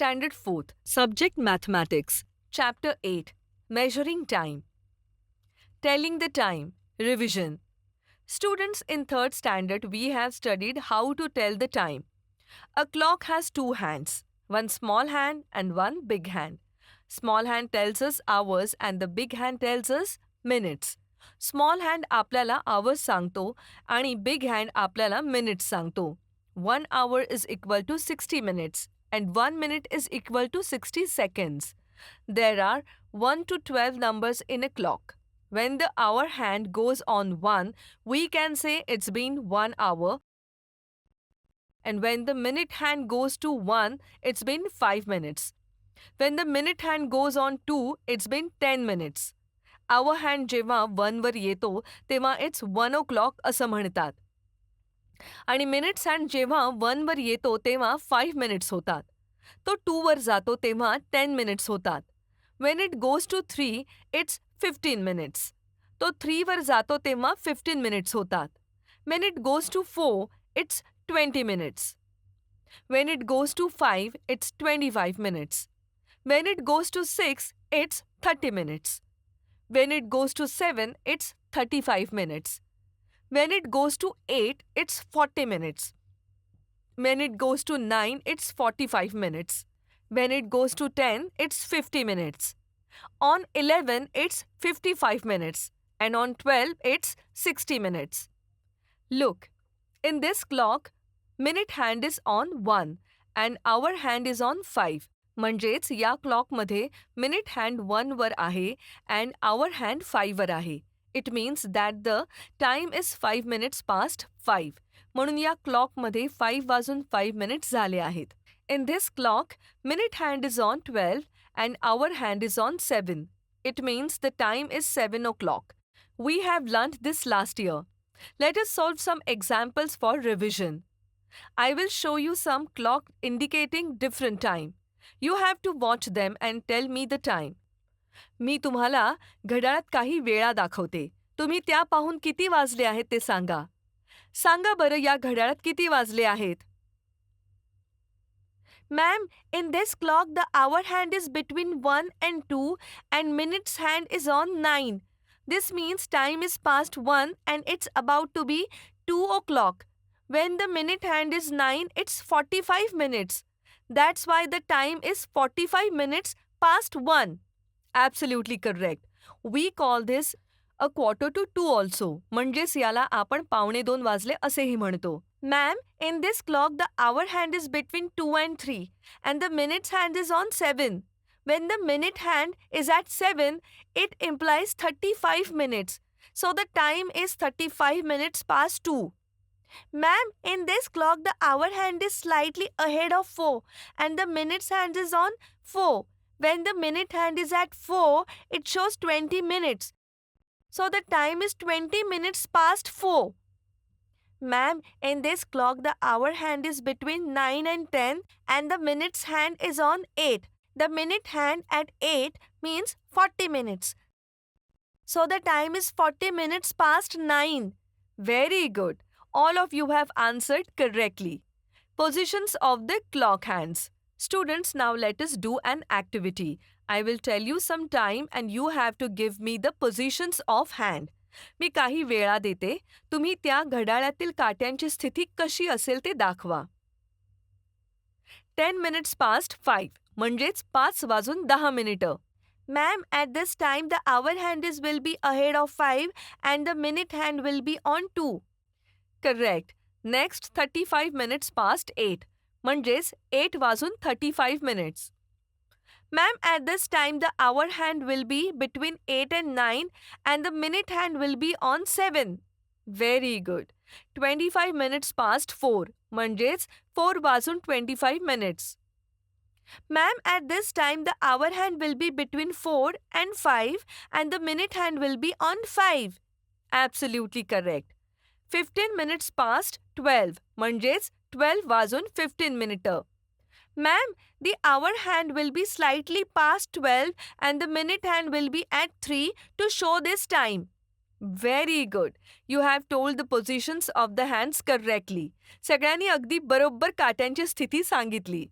Standard 4th, Subject Mathematics, Chapter 8, Measuring Time. Telling the time, revision. Students, in 3rd standard, we have studied how to tell the time. A clock has two hands, one small hand and one big hand. Small hand tells us hours and the big hand tells us minutes. Small hand आपल्याला hours सांगतो आणि big hand आपल्याला minutes सांगतो. 1 hour is equal to 60 minutes and 1 minute is equal to 60 seconds. There are 1 to 12 numbers in a clock. When the hour hand goes on 1, we can say it's been 1 hour. And when the minute hand goes to 1, it's been 5 minutes. When the minute hand goes on 2, it's been 10 minutes. Hour hand जेव्हा 1 वर येतो तेव्हा it's 1 o'clock असं म्हणतात. आणि minutes hand जेव्हा 1 वर येतो तेव्हा 5 minutes होतात. तो 2 वर जातो तेव्हा 10 मिनिट्स होतात. When it goes to 3, it's 15 minutes. तो 3 वर जातो तेव्हा 15 मिनिट्स होतात. When it goes to 4, it's 20 minutes. When it goes to 5, it's 25 minutes. When it goes to 6, it's 30 minutes. When it goes to 7, it's 35 minutes. When it goes to 8, it's 40 minutes. When it goes to 9, it's 45 minutes. When it goes to 10, it's 50 minutes. On 11, it's 55 minutes. And on 12, it's 60 minutes. Look, in this clock, minute hand is on 1 and hour hand is on 5. म्हणजेच या क्लॉकमध्ये minute hand 1 वर आहे and hour hand 5 वर आहे. It means that the time is 5 minutes past 5. म्हणून या क्लॉकमध्ये 5 वाजून 5 minutes झाले आहेत. In this clock minute hand is on 12 and hour hand is on 7. It means the time is 7 o'clock. We have learnt this last year. Let us solve some examples for revision. I will show you some clock indicating different time. You have to watch them and tell me the time. मी तुम्हाला घड्याळात काही वेळा दाखवते. तुम्ही त्या पाहून किती वाजले आहेत ते सांगा. सांगा बरं या घड्याळात किती वाजले आहेत. Ma'am, in this clock the hour hand is between 1 and 2 and minutes hand is on 9. This means time is past 1 and it's about to be 2 o'clock. When the minute hand is 9, it's 45 minutes. That's why the time is 45 minutes past 1. Absolutely correct. We call this a quarter to 2 also. म्हणजेच याला आपण 1:45 वाजले असेही म्हणतो. Ma'am, in this clock the hour hand is between 2 and 3 and the minutes hand is on 7. When the minute hand is at 7, it implies 35 minutes. So the time is 35 minutes past 2. Ma'am, in this clock the hour hand is slightly ahead of 4 and the minutes hand is on 4. When the minute hand is at 4, it shows 20 minutes. So the time is 20 minutes past 4. Ma'am, in this clock the hour hand is between 9 and 10 and the minutes hand is on 8. The minute hand at 8 means 40 minutes. So the time is 40 minutes past 9. Very good. All of you have answered correctly. Positions of the clock hands. Students, now let us do an activity. I will tell you some time and you have to give me the positions of hand. मी काही वेळा देते. तुम्ही त्या घड्याळातील काट्यांची स्थिती कशी असेल ते दाखवा. 10 minutes past 5 म्हणजेच 5 वाजून 10 मिनिटं. Ma'am, at this time the hour hand will be ahead of 5 and the minute hand will be on 2. Correct. Next 35 minutes past 8. म्हणजेच 8 वाजून 35 minutes. Ma'am, at this time the hour hand will be between 8 and 9 and the minute hand will be on 7. Very good. 25 minutes past 4. म्हणजेच 4 वाजून 25 minutes. Ma'am, at this time the hour hand will be between 4 and 5 and the minute hand will be on 5. Absolutely correct. 15 minutes past 12 म्हणजेच 12 वाजून 15 मिनिटं. Ma'am, the hour hand will be slightly past 12 and the minute hand will be at 3 to show this time. Very good. You have told the positions of the hands correctly. सगळ्यांनी अगदी बरोबर काट्यांची स्थिती सांगितली.